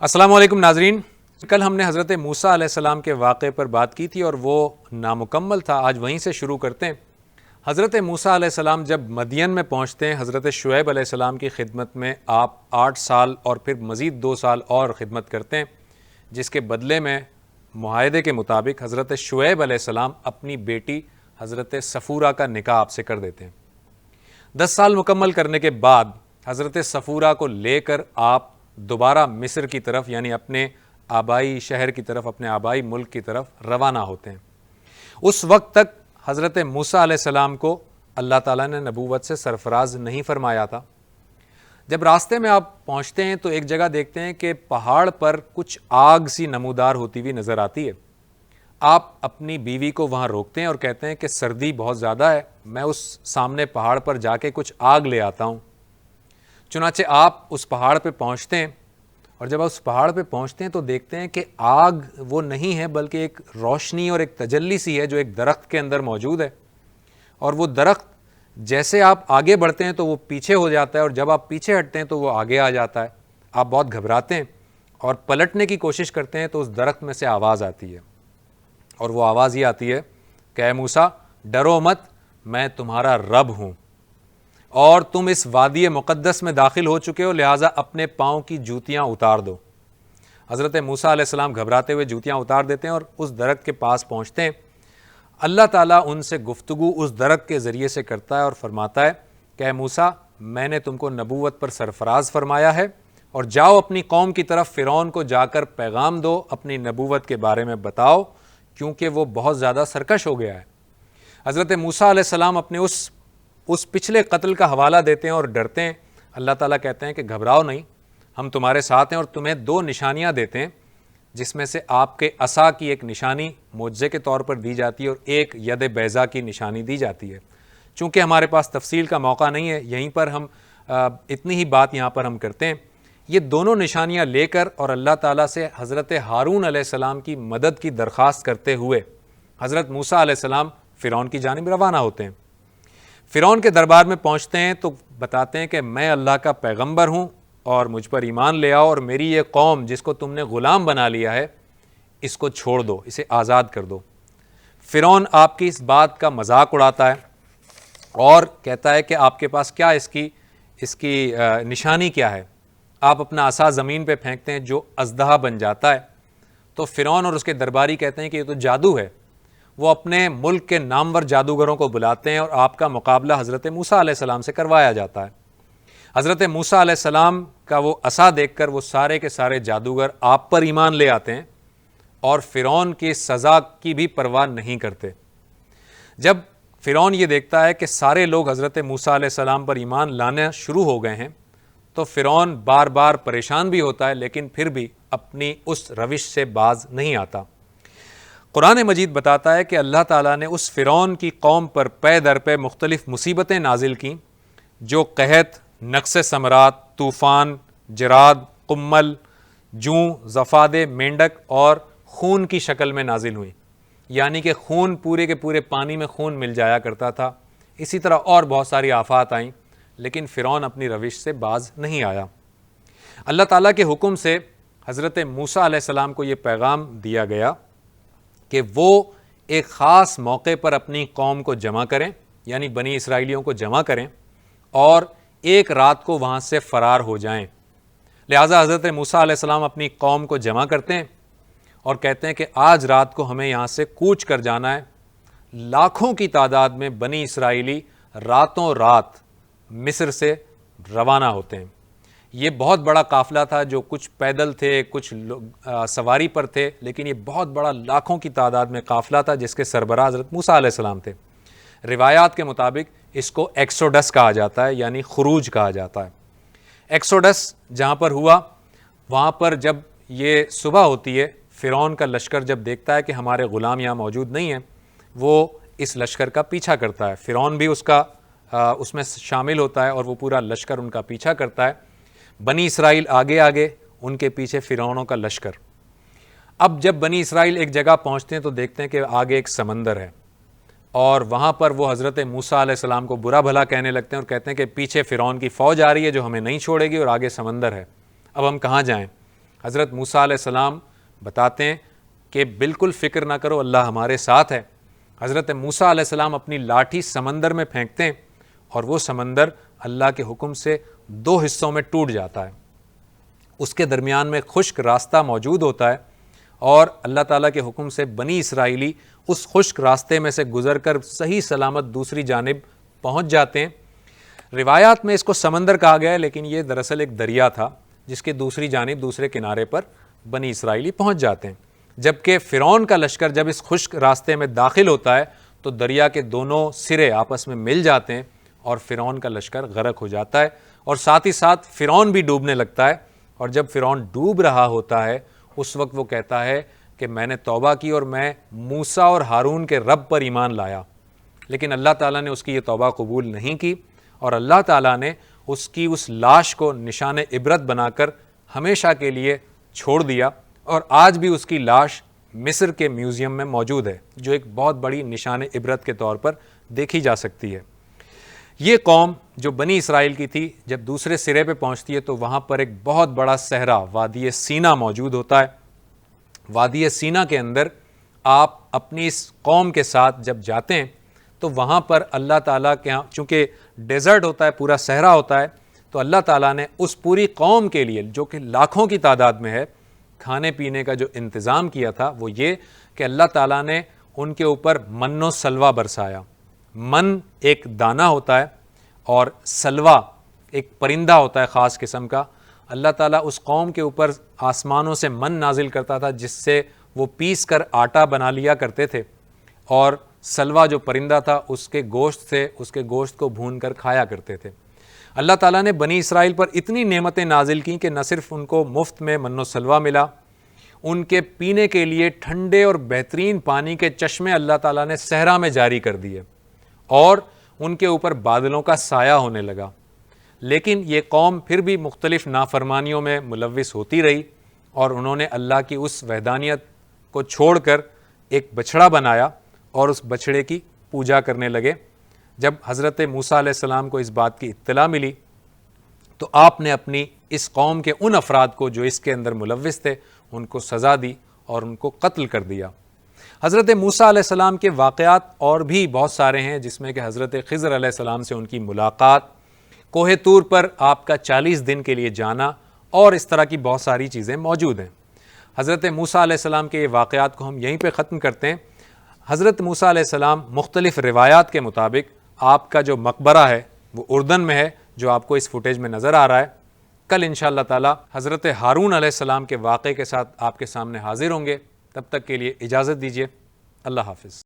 السلام علیکم ناظرین، کل ہم نے حضرت موسیٰ علیہ السلام کے واقعے پر بات کی تھی اور وہ نامکمل تھا. آج وہیں سے شروع کرتے ہیں. حضرت موسیٰ علیہ السلام جب مدین میں پہنچتے ہیں، حضرت شعیب علیہ السلام کی خدمت میں آپ 8 سال اور پھر مزید 2 سال اور خدمت کرتے ہیں، جس کے بدلے میں معاہدے کے مطابق حضرت شعیب علیہ السلام اپنی بیٹی حضرت صفورہ کا نکاح آپ سے کر دیتے ہیں. 10 سال مکمل کرنے کے بعد حضرت صفورہ کو لے کر آپ دوبارہ مصر کی طرف، یعنی اپنے آبائی شہر کی طرف، اپنے آبائی ملک کی طرف روانہ ہوتے ہیں. اس وقت تک حضرت موسیٰ علیہ السلام کو اللہ تعالیٰ نے نبوت سے سرفراز نہیں فرمایا تھا. جب راستے میں آپ پہنچتے ہیں تو ایک جگہ دیکھتے ہیں کہ پہاڑ پر کچھ آگ سی نمودار ہوتی ہوئی نظر آتی ہے. آپ اپنی بیوی کو وہاں روکتے ہیں اور کہتے ہیں کہ سردی بہت زیادہ ہے، میں اس سامنے پہاڑ پر جا کے کچھ آگ لے آتا ہوں. چنانچہ آپ اس پہاڑ پہ پہنچتے ہیں، اور جب آپ اس پہاڑ پہ پہنچتے ہیں تو دیکھتے ہیں کہ آگ وہ نہیں ہے بلکہ ایک روشنی اور ایک تجلی سی ہے جو ایک درخت کے اندر موجود ہے. اور وہ درخت جیسے آپ آگے بڑھتے ہیں تو وہ پیچھے ہو جاتا ہے، اور جب آپ پیچھے ہٹتے ہیں تو وہ آگے آ جاتا ہے. آپ بہت گھبراتے ہیں اور پلٹنے کی کوشش کرتے ہیں تو اس درخت میں سے آواز آتی ہے، اور وہ آواز یہ آتی ہے کہ اے موسیٰ ڈرو مت، میں تمہارا رب ہوں، اور تم اس وادی مقدس میں داخل ہو چکے ہو، لہٰذا اپنے پاؤں کی جوتیاں اتار دو. حضرت موسیٰ علیہ السلام گھبراتے ہوئے جوتیاں اتار دیتے ہیں اور اس درخت کے پاس پہنچتے ہیں. اللہ تعالیٰ ان سے گفتگو اس درخت کے ذریعے سے کرتا ہے اور فرماتا ہے کہ اے موسیٰ میں نے تم کو نبوت پر سرفراز فرمایا ہے، اور جاؤ اپنی قوم کی طرف فرعون کو جا کر پیغام دو، اپنی نبوت کے بارے میں بتاؤ، کیونکہ وہ بہت زیادہ سرکش ہو گیا ہے. حضرت موسیٰ علیہ السلام اپنے اس پچھلے قتل کا حوالہ دیتے ہیں اور ڈرتے ہیں. اللہ تعالیٰ کہتے ہیں کہ گھبراؤ نہیں، ہم تمہارے ساتھ ہیں، اور تمہیں 2 نشانیاں دیتے ہیں، جس میں سے آپ کے عصا کی ایک نشانی معجزے کے طور پر دی جاتی ہے اور ایک ید بیضا کی نشانی دی جاتی ہے. چونکہ ہمارے پاس تفصیل کا موقع نہیں ہے، یہیں پر ہم اتنی ہی بات یہاں پر ہم کرتے ہیں. یہ دونوں نشانیاں لے کر اور اللہ تعالیٰ سے حضرت ہارون علیہ السلام کی مدد کی درخواست کرتے ہوئے حضرت موسیٰ علیہ السلام فرعون کی جانب روانہ ہوتے ہیں. فرعون کے دربار میں پہنچتے ہیں تو بتاتے ہیں کہ میں اللہ کا پیغمبر ہوں اور مجھ پر ایمان لے آؤ، اور میری یہ قوم جس کو تم نے غلام بنا لیا ہے اس کو چھوڑ دو، اسے آزاد کر دو. فرعون آپ کی اس بات کا مذاق اڑاتا ہے اور کہتا ہے کہ آپ کے پاس کیا اس کی نشانی کیا ہے. آپ اپنا عصا زمین پہ پھینکتے ہیں جو اژدہا بن جاتا ہے. تو فرعون اور اس کے درباری کہتے ہیں کہ یہ تو جادو ہے. وہ اپنے ملک کے نامور جادوگروں کو بلاتے ہیں اور آپ کا مقابلہ حضرت موسیٰ علیہ السلام سے کروایا جاتا ہے. حضرت موسیٰ علیہ السلام کا وہ عصا دیکھ کر وہ سارے کے سارے جادوگر آپ پر ایمان لے آتے ہیں اور فرعون کی سزا کی بھی پرواہ نہیں کرتے. جب فرعون یہ دیکھتا ہے کہ سارے لوگ حضرت موسیٰ علیہ السلام پر ایمان لانا شروع ہو گئے ہیں تو فرعون بار بار پریشان بھی ہوتا ہے، لیکن پھر بھی اپنی اس روش سے باز نہیں آتا. قرآن مجید بتاتا ہے کہ اللہ تعالیٰ نے اس فرعون کی قوم پر پے در پے مختلف مصیبتیں نازل کیں جو قحط، نقص ثمرات، طوفان، جراد، قمل، جوں، زفاد مینڈک اور خون کی شکل میں نازل ہوئیں. یعنی کہ خون پورے کے پورے پانی میں خون مل جایا کرتا تھا. اسی طرح اور بہت ساری آفات آئیں، لیکن فرعون اپنی روش سے باز نہیں آیا. اللہ تعالیٰ کے حکم سے حضرت موسیٰ علیہ السلام کو یہ پیغام دیا گیا کہ وہ ایک خاص موقع پر اپنی قوم کو جمع کریں، یعنی بنی اسرائیلیوں کو جمع کریں، اور ایک رات کو وہاں سے فرار ہو جائیں. لہٰذا حضرت موسیٰ علیہ السلام اپنی قوم کو جمع کرتے ہیں اور کہتے ہیں کہ آج رات کو ہمیں یہاں سے کوچ کر جانا ہے. لاکھوں کی تعداد میں بنی اسرائیلی راتوں رات مصر سے روانہ ہوتے ہیں. یہ بہت بڑا قافلہ تھا، جو کچھ پیدل تھے، کچھ سواری پر تھے، لیکن یہ بہت بڑا لاکھوں کی تعداد میں قافلہ تھا جس کے سربراہ حضرت موسیٰ علیہ السلام تھے. روایات کے مطابق اس کو ایکسوڈس کہا جاتا ہے، یعنی خروج کہا جاتا ہے. ایکسوڈس جہاں پر ہوا، وہاں پر جب یہ صبح ہوتی ہے، فرعون کا لشکر جب دیکھتا ہے کہ ہمارے غلام یہاں موجود نہیں ہیں، وہ اس لشکر کا پیچھا کرتا ہے. فرعون بھی اس میں شامل ہوتا ہے اور وہ پورا لشکر ان کا پیچھا کرتا ہے. بنی اسرائیل آگے آگے، ان کے پیچھے فرعونوں کا لشکر. اب جب بنی اسرائیل ایک جگہ پہنچتے ہیں تو دیکھتے ہیں کہ آگے ایک سمندر ہے. اور وہاں پر وہ حضرت موسیٰ علیہ السلام کو برا بھلا کہنے لگتے ہیں اور کہتے ہیں کہ پیچھے فرعون کی فوج آ رہی ہے جو ہمیں نہیں چھوڑے گی اور آگے سمندر ہے، اب ہم کہاں جائیں؟ حضرت موسیٰ علیہ السلام بتاتے ہیں کہ بالکل فکر نہ کرو، اللہ ہمارے ساتھ ہے۔ حضرت موسیٰ علیہ السلام اپنی لاٹھی سمندر میں پھینکتے ہیں اور وہ سمندر اللہ کے حکم سے 2 حصوں میں ٹوٹ جاتا ہے، اس کے درمیان میں خشک راستہ موجود ہوتا ہے اور اللہ تعالیٰ کے حکم سے بنی اسرائیلی اس خشک راستے میں سے گزر کر صحیح سلامت دوسری جانب پہنچ جاتے ہیں۔ روایات میں اس کو سمندر کہا گیا ہے، لیکن یہ دراصل ایک دریا تھا جس کے دوسری جانب دوسرے کنارے پر بنی اسرائیلی پہنچ جاتے ہیں۔ جبکہ فرعون کا لشکر جب اس خشک راستے میں داخل ہوتا ہے تو دریا کے دونوں سرے آپس میں مل جاتے ہیں اور فرعون کا لشکر غرق ہو جاتا ہے، اور ساتھ ہی ساتھ فرعون بھی ڈوبنے لگتا ہے۔ اور جب فرعون ڈوب رہا ہوتا ہے اس وقت وہ کہتا ہے کہ میں نے توبہ کی اور میں موسیٰ اور ہارون کے رب پر ایمان لایا، لیکن اللہ تعالیٰ نے اس کی یہ توبہ قبول نہیں کی اور اللہ تعالیٰ نے اس کی اس لاش کو نشان عبرت بنا کر ہمیشہ کے لیے چھوڑ دیا، اور آج بھی اس کی لاش مصر کے میوزیم میں موجود ہے، جو ایک بہت بڑی نشان عبرت کے طور پر دیکھی جا سکتی ہے۔ یہ قوم جو بنی اسرائیل کی تھی جب دوسرے سرے پہ پہنچتی ہے تو وہاں پر ایک بہت بڑا صحرا وادی سینا موجود ہوتا ہے۔ وادی سینا کے اندر آپ اپنی اس قوم کے ساتھ جب جاتے ہیں تو وہاں پر اللہ تعالیٰ کے ہاں چونکہ ڈیزرٹ ہوتا ہے، پورا صحرا ہوتا ہے، تو اللہ تعالیٰ نے اس پوری قوم کے لیے جو کہ لاکھوں کی تعداد میں ہے کھانے پینے کا جو انتظام کیا تھا وہ یہ کہ اللہ تعالیٰ نے ان کے اوپر من و سلوہ برسایا۔ من ایک دانہ ہوتا ہے اور سلوہ ایک پرندہ ہوتا ہے خاص قسم کا۔ اللہ تعالیٰ اس قوم کے اوپر آسمانوں سے من نازل کرتا تھا جس سے وہ پیس کر آٹا بنا لیا کرتے تھے، اور سلوہ جو پرندہ تھا اس کے گوشت سے اس کے گوشت کو بھون کر کھایا کرتے تھے۔ اللہ تعالیٰ نے بنی اسرائیل پر اتنی نعمتیں نازل کیں کہ نہ صرف ان کو مفت میں من و سلوہ ملا، ان کے پینے کے لیے ٹھنڈے اور بہترین پانی کے چشمے اللہ تعالیٰ نے صحرا میں جاری کر دیے، اور ان کے اوپر بادلوں کا سایہ ہونے لگا۔ لیکن یہ قوم پھر بھی مختلف نافرمانیوں میں ملوث ہوتی رہی، اور انہوں نے اللہ کی اس وحدانیت کو چھوڑ کر ایک بچھڑا بنایا اور اس بچھڑے کی پوجا کرنے لگے۔ جب حضرت موسیٰ علیہ السلام کو اس بات کی اطلاع ملی تو آپ نے اپنی اس قوم کے ان افراد کو جو اس کے اندر ملوث تھے ان کو سزا دی اور ان کو قتل کر دیا۔ حضرت موسیٰ علیہ السلام کے واقعات اور بھی بہت سارے ہیں، جس میں کہ حضرت خضر علیہ السلام سے ان کی ملاقات، کوہ طور پر آپ کا 40 دن کے لیے جانا، اور اس طرح کی بہت ساری چیزیں موجود ہیں۔ حضرت موسیٰ علیہ السلام کے یہ واقعات کو ہم یہیں پہ ختم کرتے ہیں۔ حضرت موسیٰ علیہ السلام مختلف روایات کے مطابق آپ کا جو مقبرہ ہے وہ اردن میں ہے، جو آپ کو اس فوٹیج میں نظر آ رہا ہے۔ کل انشاءاللہ تعالی حضرت ہارون علیہ السلام کے واقعے کے ساتھ آپ کے سامنے حاضر ہوں گے۔ تب تک کے لیے اجازت دیجیے، اللہ حافظ۔